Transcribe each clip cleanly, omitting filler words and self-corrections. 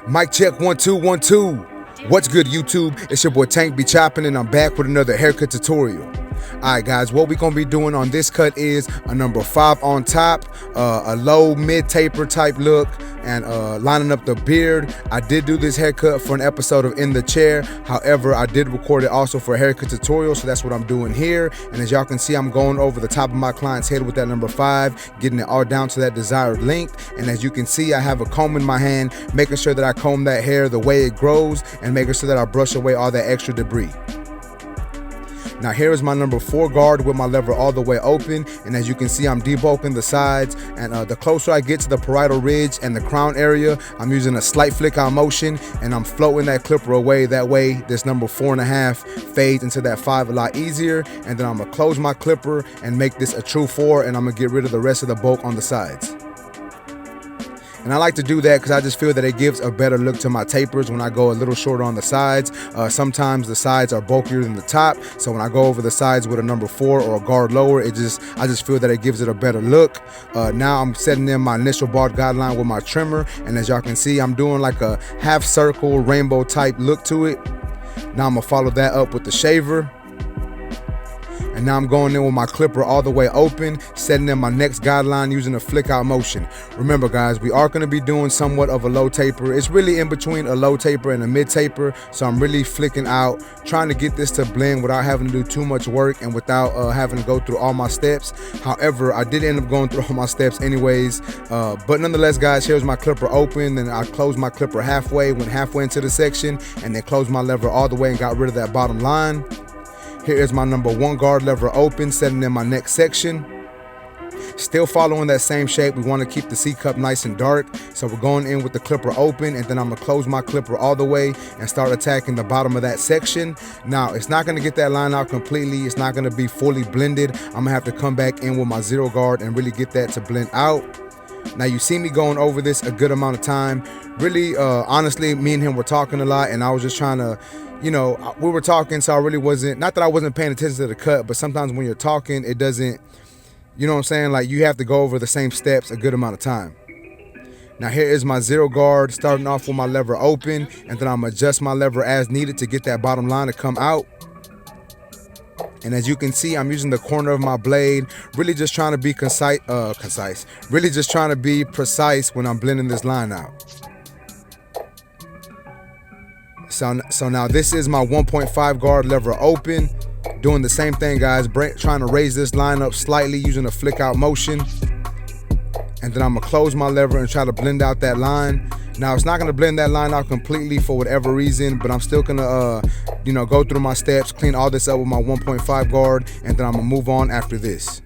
Mic check 1 2 1 2. What's good, YouTube? It's your boy Tank be chopping, and I'm back with another haircut tutorial. Alright guys, what we're gonna be doing on this cut is a number 5 on top, a low mid taper type look, and lining up the beard. I did do this haircut for an episode of In the Chair. However, I did record it also for a haircut tutorial, so that's what I'm doing here. And as y'all can see, I'm going over the top of my client's head with that number 5, getting it all down to that desired length. And as you can see, I have a comb in my hand, making sure that I comb that hair the way it grows and making sure that I brush away all that extra debris. Now here is my number 4 guard with my lever all the way open, and as you can see, I'm debulking the sides, and the closer I get to the parietal ridge and the crown area, I'm using a slight flick out motion, and I'm floating that clipper away. That way this number 4.5 fades into that 5 a lot easier, and then I'm gonna close my clipper and make this a true 4, and I'm gonna get rid of the rest of the bulk on the sides. And I like to do that because I just feel that it gives a better look to my tapers when I go a little shorter on the sides. Sometimes the sides are bulkier than the top, so when I go over the sides with a number 4 or a guard lower, I just feel that it gives it a better look. Now I'm setting in my initial bald guideline with my trimmer, and as y'all can see, I'm doing like a half circle rainbow type look to it. Now I'm gonna follow that up with the shaver. And now I'm going in with my clipper all the way open, setting in my next guideline using a flick out motion. Remember guys, we are going to be doing somewhat of a low taper. It's really in between a low taper and a mid taper, so I'm really flicking out, trying to get this to blend without having to do too much work and without having to go through all my steps. However, I did end up going through all my steps anyways, but nonetheless guys, here's my clipper open. Then I closed my clipper halfway, went halfway into the section, and then closed my lever all the way and got rid of that bottom line. Here is my number 1 guard lever open, setting in my next section. Still following that same shape, we want to keep the C-cup nice and dark, so we're going in with the clipper open, and then I'm going to close my clipper all the way and start attacking the bottom of that section. Now, it's not going to get that line out completely. It's not going to be fully blended. I'm going to have to come back in with my 0 guard and really get that to blend out. Now you see me going over this a good amount of time. Really, honestly, me and him were talking a lot, and I was just trying to, you know, we were talking, so I really wasn't, not that I wasn't paying attention to the cut, but sometimes when you're talking, it doesn't, you know what I'm saying? Like, you have to go over the same steps a good amount of time. Now here is my 0 guard, starting off with my lever open, and then I'm gonna adjust my lever as needed to get that bottom line to come out. And as you can see, I'm using the corner of my blade, really just trying to be really just trying to be precise when I'm blending this line out. So now this is my 1.5 guard lever open, doing the same thing guys, trying to raise this line up slightly using a flick out motion. And then I'm gonna close my lever and try to blend out that line. Now it's not gonna blend that line out completely for whatever reason, but I'm still gonna you know, go through my steps, clean all this up with my 1.5 guard, and then I'm gonna move on after this.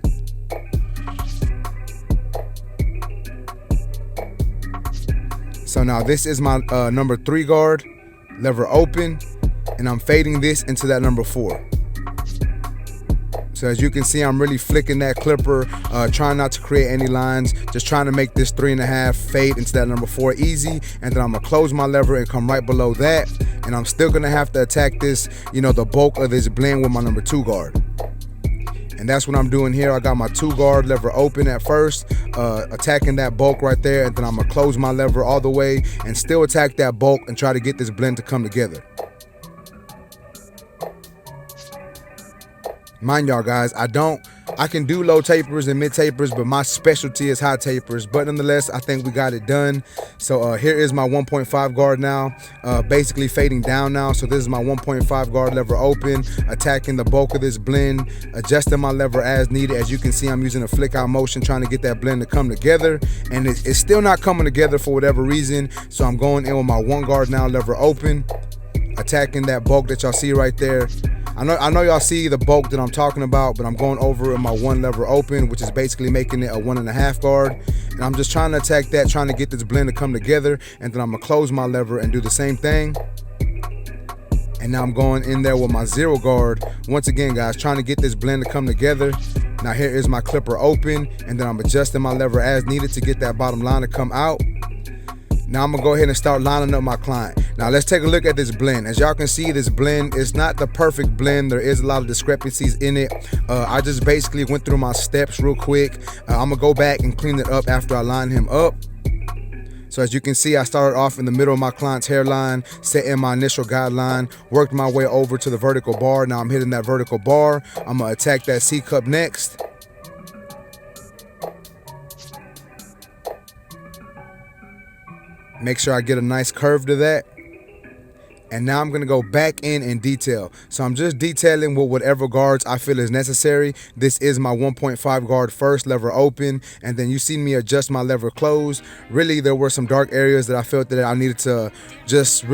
So now this is my number 3 guard, lever open, and I'm fading this into that number 4. So as you can see, I'm really flicking that clipper, trying not to create any lines, just trying to make this 3.5 fade into that number 4 easy, and then I'm gonna close my lever and come right below that, and I'm still gonna have to attack this, you know, the bulk of this blend with my number 2 guard. And that's what I'm doing here. I got my 2 guard lever open at first, attacking that bulk right there, and then I'm gonna close my lever all the way and still attack that bulk and try to get this blend to come together. Mind y'all guys, I can do low tapers and mid tapers, but my specialty is high tapers. But nonetheless, I think we got it done. So here is my 1.5 guard now, basically fading down now. So this is my 1.5 guard lever open, attacking the bulk of this blend, adjusting my lever as needed. As you can see, I'm using a flick out motion, trying to get that blend to come together. And it's still not coming together for whatever reason. So I'm going in with my 1 guard now, lever open, attacking that bulk that y'all see right there. I know y'all see the bulk that I'm talking about, but I'm going over in my 1 lever open, which is basically making it a 1.5 guard. And I'm just trying to attack that, trying to get this blend to come together. And then I'm gonna close my lever and do the same thing. And now I'm going in there with my 0 guard. Once again, guys, trying to get this blend to come together. Now here is my clipper open, and then I'm adjusting my lever as needed to get that bottom line to come out. Now I'm gonna go ahead and start lining up my client. Now let's take a look at this blend. As y'all can see, this blend is not the perfect blend. There is a lot of discrepancies in it. I just basically went through my steps real quick. I'm gonna go back and clean it up after I line him up. So as you can see, I started off in the middle of my client's hairline, set in my initial guideline, worked my way over to the vertical bar. Now I'm hitting that vertical bar. I'm gonna attack that C cup next. Make sure I get a nice curve to that. And now I'm gonna go back in and detail. So I'm just detailing with whatever guards I feel is necessary. This is my 1.5 guard first, lever open, and then you see me adjust my lever close. Really, there were some dark areas that I felt that I needed to just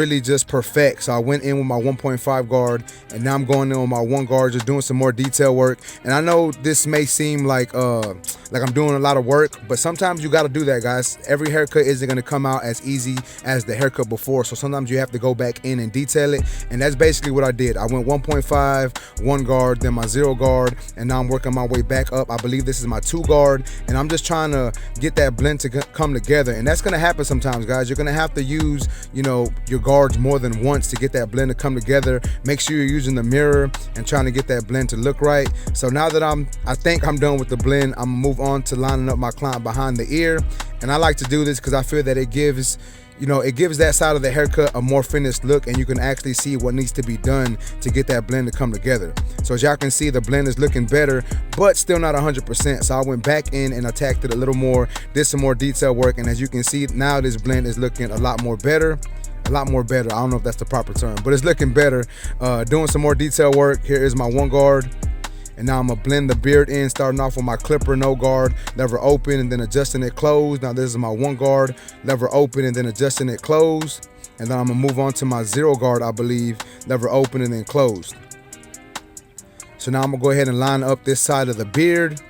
perfect. So I went in with my 1.5 guard, and now I'm going in with my 1 guard, just doing some more detail work. And I know this may seem like I'm doing a lot of work, but sometimes you gotta do that, guys. Every haircut isn't gonna come out as easy as the haircut before. So sometimes you have to go back in and detail it, and that's basically what I did. I went 1.5, 1 guard, then my 0 guard, and now I'm working my way back up. I believe this is my 2 guard, and I'm just trying to get that blend to come together. And that's gonna happen sometimes, guys. You're gonna have to use, your guards more than once to get that blend to come together. Make sure you're using the mirror and trying to get that blend to look right. So now that I think I'm done with the blend, I'm gonna move on to lining up my client behind the ear. And I like to do this because I feel that it gives that side of the haircut a more finished look, and you can actually see what needs to be done to get that blend to come together. So as y'all can see, the blend is looking better, but still not 100%. So I went back in and attacked it a little more, did some more detail work, and as you can see, now this blend is looking a lot more better. I don't know if that's the proper term, but it's looking better. Doing some more detail work. Here is my 1 guard. And now I'm gonna blend the beard in, starting off with my clipper, no guard, lever open, and then adjusting it closed. Now this is my 1 guard, lever open, and then adjusting it closed. And then I'm gonna move on to my 0 guard, I believe, lever open and then closed. So now I'm gonna go ahead and line up this side of the beard.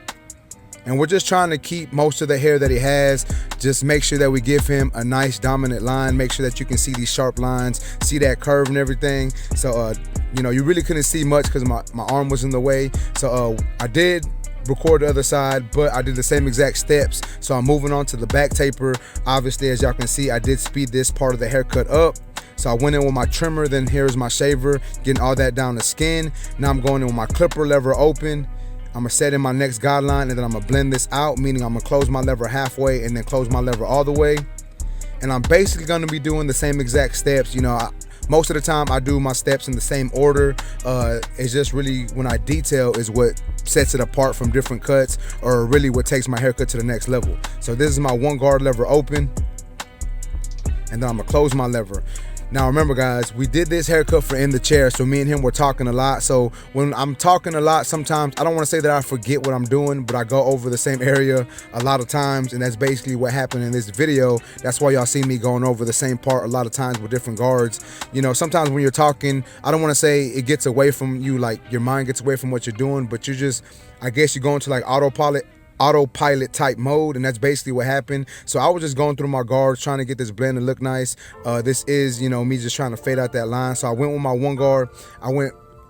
And we're just trying to keep most of the hair that he has. Just make sure that we give him a nice dominant line. Make sure that you can see these sharp lines, see that curve and everything. So, you really couldn't see much because my arm was in the way. So I did record the other side, but I did the same exact steps. So I'm moving on to the back taper. Obviously, as y'all can see, I did speed this part of the haircut up. So I went in with my trimmer, then here's my shaver, getting all that down the skin. Now I'm going in with my clipper, lever open. I'm gonna set in my next guideline, and then I'm gonna blend this out, meaning I'm gonna close my lever halfway and then close my lever all the way. And I'm basically gonna be doing the same exact steps. Most of the time I do my steps in the same order. It's just really when I detail is what sets it apart from different cuts, or really what takes my haircut to the next level. So this is my 1 guard, lever open, and then I'm gonna close my lever. Now remember, guys, we did this haircut for in the chair, so me and him were talking a lot. So when I'm talking a lot, sometimes I don't want to say that I forget what I'm doing, but I go over the same area a lot of times, and that's basically what happened in this video. That's why y'all see me going over the same part a lot of times with different guards. Sometimes when you're talking, I don't want to say it gets away from you, like your mind gets away from what you're doing, but I guess you go into like autopilot type mode, and that's basically what happened. So I was just going through my guards, trying to get this blend to look nice. This is, me just trying to fade out that line. So I went with my 1 guard.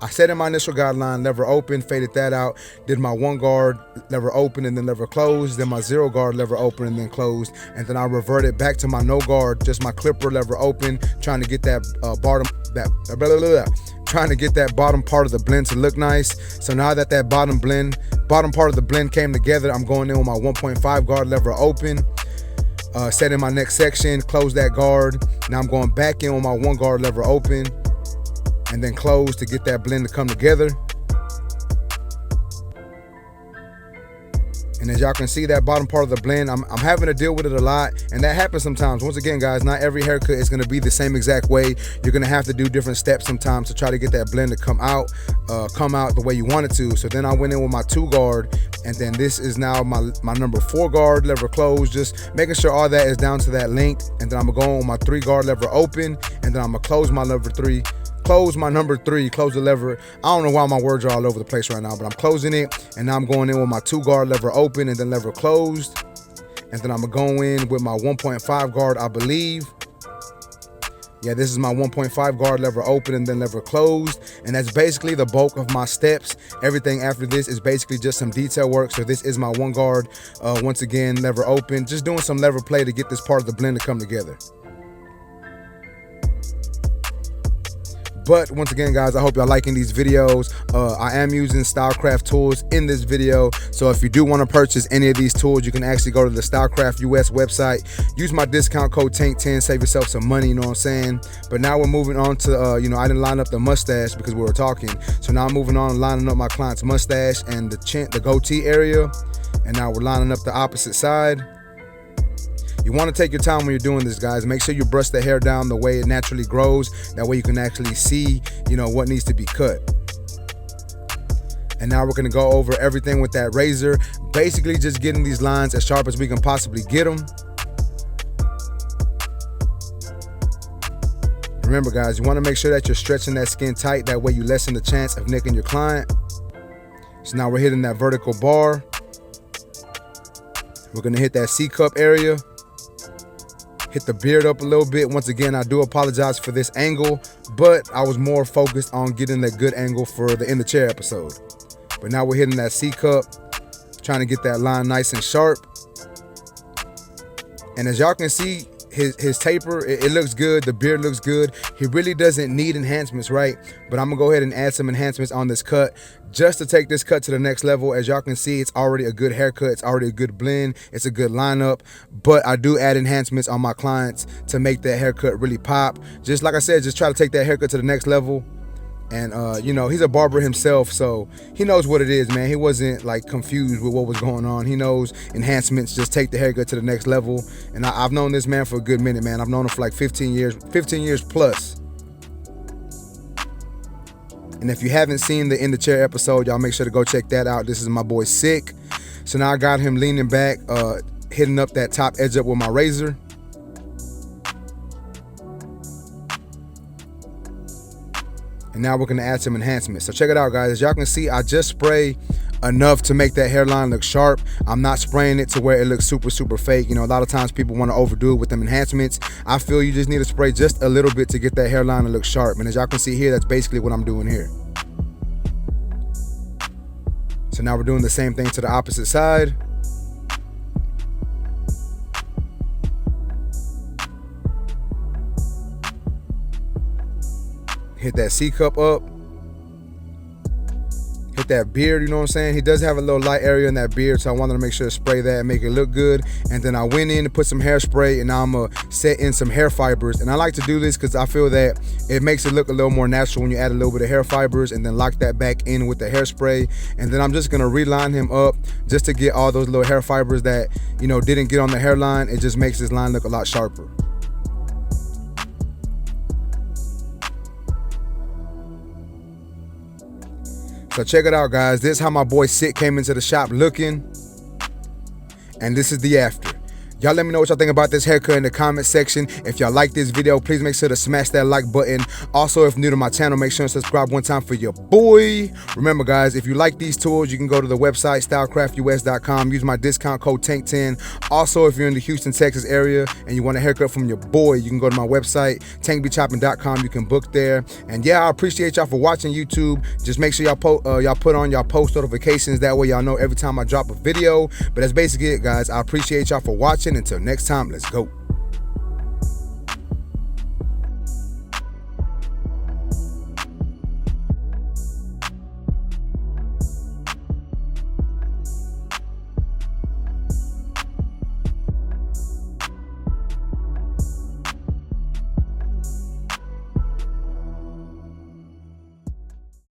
I set in my initial guideline, lever open, faded that out, did my 1 guard, lever open, and then lever closed, then my 0 guard, lever open, and then closed. And then I reverted back to my no guard, just my clipper, lever open, trying to get that bottom part of the blend to look nice. So now that bottom part of the blend came together, I'm going in with my 1.5 guard, lever open, set in my next section, close that guard. Now I'm going back in with my 1 guard, lever open, and then close to get that blend to come together. And as y'all can see, that bottom part of the blend, I'm having to deal with it a lot, and that happens sometimes. Once again, guys, not every haircut is gonna be the same exact way. You're gonna have to do different steps sometimes to try to get that blend to come out the way you want it to. So then I went in with my 2 guard, and then this is now my number 4 guard, lever closed, just making sure all that is down to that length. And then I'm gonna go in with my 3 guard, lever open, and then I'm gonna close my lever 3. Close my number 3, close the lever. I don't know why my words are all over the place right now, but I'm closing it, and now I'm going in with my 2 guard, lever open, and then lever closed. And then I'm gonna go in with my 1.5 guard, I believe. Yeah, this is my 1.5 guard, lever open, and then lever closed. And that's basically the bulk of my steps. Everything after this is basically just some detail work. So this is my 1 guard, once again, lever open, just doing some lever play to get this part of the blend to come together. But once again, guys, I hope y'all liking these videos. I am using Stylecraft tools in this video, so if you do want to purchase any of these tools, you can actually go to the Stylecraft US website, use my discount code TANK10, save yourself some money, you know what I'm saying? But now we're moving on to, I didn't line up the mustache because we were talking, so now I'm moving on and lining up my client's mustache and the goatee area, and now we're lining up the opposite side. You want to take your time when you're doing this, guys. Make sure you brush the hair down the way it naturally grows. That way you can actually see, what needs to be cut. And now we're going to go over everything with that razor. Basically just getting these lines as sharp as we can possibly get them. Remember, guys, you want to make sure that you're stretching that skin tight. That way you lessen the chance of nicking your client. So now we're hitting that vertical bar. We're going to hit that C-cup area. Hit the beard up a little bit. Once again, I do apologize for this angle, but I was more focused on getting a good angle for the In the Chair episode. But now we're hitting that C-cup, trying to get that line nice and sharp. And as y'all can see, his taper, it looks good. The beard looks good. He really doesn't need enhancements, right? But I'm gonna go ahead and add some enhancements on this cut just to take this cut to the next level. As y'all can see, it's already a good haircut. It's already a good blend. It's a good lineup. But I do add enhancements on my clients to make that haircut really pop. Just like I said, just try to take that haircut to the next level. And he's a barber himself, so he knows what it is, man. He wasn't like confused with what was going on. He knows enhancements just take the haircut to the next level. And I've known this man for a good minute, man. I've known him for like 15 years plus. And if you haven't seen the In the Chair episode, y'all make sure to go check that out. This is my boy Sick. So now I got him leaning back, hitting up that top edge up with my razor. And now we're gonna add some enhancements. So check it out, guys. As y'all can see, I just spray enough to make that hairline look sharp. I'm not spraying it to where it looks super fake. A lot of times people want to overdo it with them enhancements. I feel you just need to spray just a little bit to get that hairline to look sharp. And as y'all can see here, that's basically what I'm doing here. So now we're doing the same thing to the opposite side. Hit that C-cup up. Hit that beard, you know what I'm saying? He does have a little light area in that beard, so I wanted to make sure to spray that and make it look good. And then I went in and put some hairspray, and now I'm going to set in some hair fibers. And I like to do this because I feel that it makes it look a little more natural when you add a little bit of hair fibers and then lock that back in with the hairspray. And then I'm just going to reline him up just to get all those little hair fibers that, didn't get on the hairline. It just makes his line look a lot sharper. So check it out, guys. This is how my boy Sick came into the shop looking. And this is the after. Y'all let me know what y'all think about this haircut in the comment section. If y'all like this video, please make sure to smash that like button. Also, if new to my channel, make sure to subscribe one time for your boy. Remember, guys, if you like these tools, you can go to the website, stylecraftus.com. Use my discount code TANK10. Also, if you're in the Houston, Texas area and you want a haircut from your boy, you can go to my website, tankbechopping.com. You can book there. And yeah, I appreciate y'all for watching YouTube. Just make sure y'all put on y'all post notifications. That way y'all know every time I drop a video. But that's basically it, guys. I appreciate y'all for watching. Until next time, let's go.